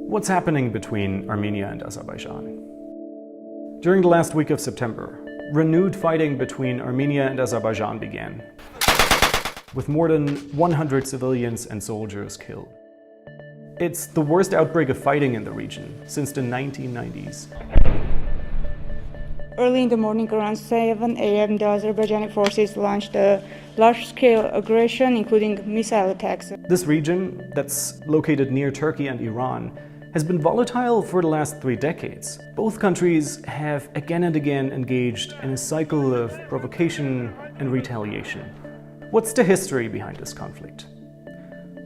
What's happening between Armenia and Azerbaijan? During the last week of September, renewed fighting between Armenia and Azerbaijan began, with more than 100 civilians and soldiers killed. It's the worst outbreak of fighting in the region since the 1990s. Early in the morning, around 7 a.m., the Azerbaijani forces launched a large-scale aggression, including missile attacks. This region, that's located near Turkey and Iran, has been volatile for the last 3 decades. Both countries have again and again engaged in a cycle of provocation and retaliation. What's the history behind this conflict?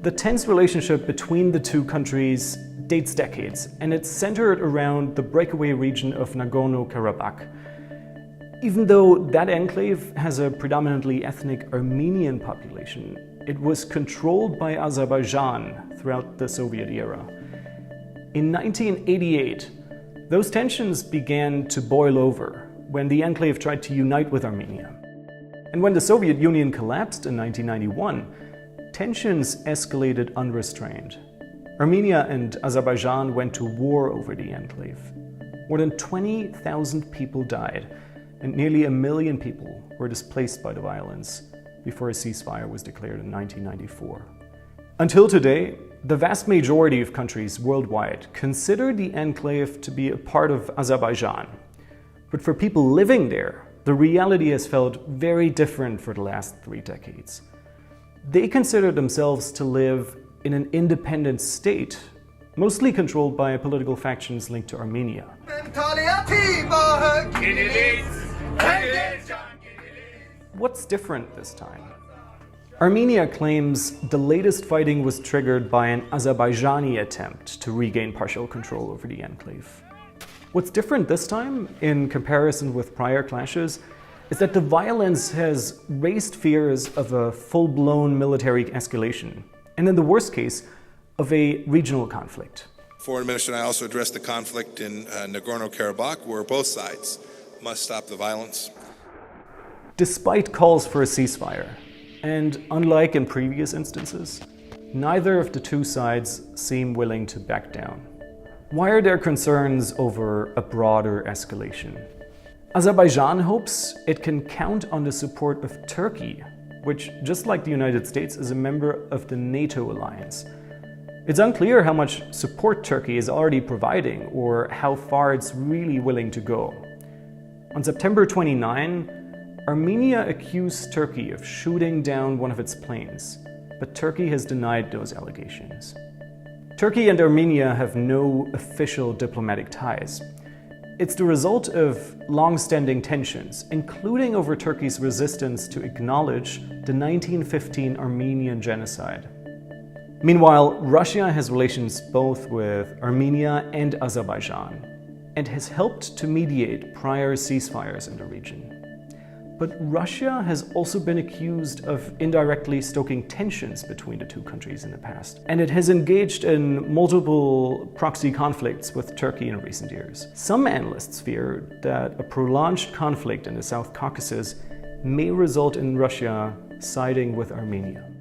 The tense relationship between the two countries dates decades, and it's centered around the breakaway region of Nagorno-Karabakh. Even though that enclave has a predominantly ethnic Armenian population, it was controlled by Azerbaijan throughout the Soviet era. In 1988, those tensions began to boil over when the enclave tried to unite with Armenia. And when the Soviet Union collapsed in 1991, tensions escalated unrestrained. Armenia and Azerbaijan went to war over the enclave. More than 20,000 people died, and nearly 1 million people were displaced by the violence before a ceasefire was declared in 1994. Until today, the vast majority of countries worldwide consider the enclave to be a part of Azerbaijan. But for people living there, the reality has felt very different for the last 3 decades. They consider themselves to live in an independent state, mostly controlled by political factions linked to Armenia. What's different this time? Armenia claims the latest fighting was triggered by an Azerbaijani attempt to regain partial control over the enclave. What's different this time, in comparison with prior clashes, is that the violence has raised fears of a full-blown military escalation, and in the worst case, of a regional conflict. Foreign Minister and I also addressed the conflict in Nagorno-Karabakh, where both sides must stop the violence. Despite calls for a ceasefire, and unlike in previous instances, neither of the two sides seem willing to back down. Why are there concerns over a broader escalation? Azerbaijan hopes it can count on the support of Turkey, which, just like the United States, is a member of the NATO alliance. It's unclear how much support Turkey is already providing or how far it's really willing to go. On September 29, Armenia accused Turkey of shooting down one of its planes, but Turkey has denied those allegations. Turkey and Armenia have no official diplomatic ties. It's the result of long-standing tensions, including over Turkey's resistance to acknowledge the 1915 Armenian genocide. Meanwhile, Russia has relations both with Armenia and Azerbaijan, and has helped to mediate prior ceasefires in the region. But Russia has also been accused of indirectly stoking tensions between the two countries in the past. And it has engaged in multiple proxy conflicts with Turkey in recent years. Some analysts fear that a prolonged conflict in the South Caucasus may result in Russia siding with Armenia.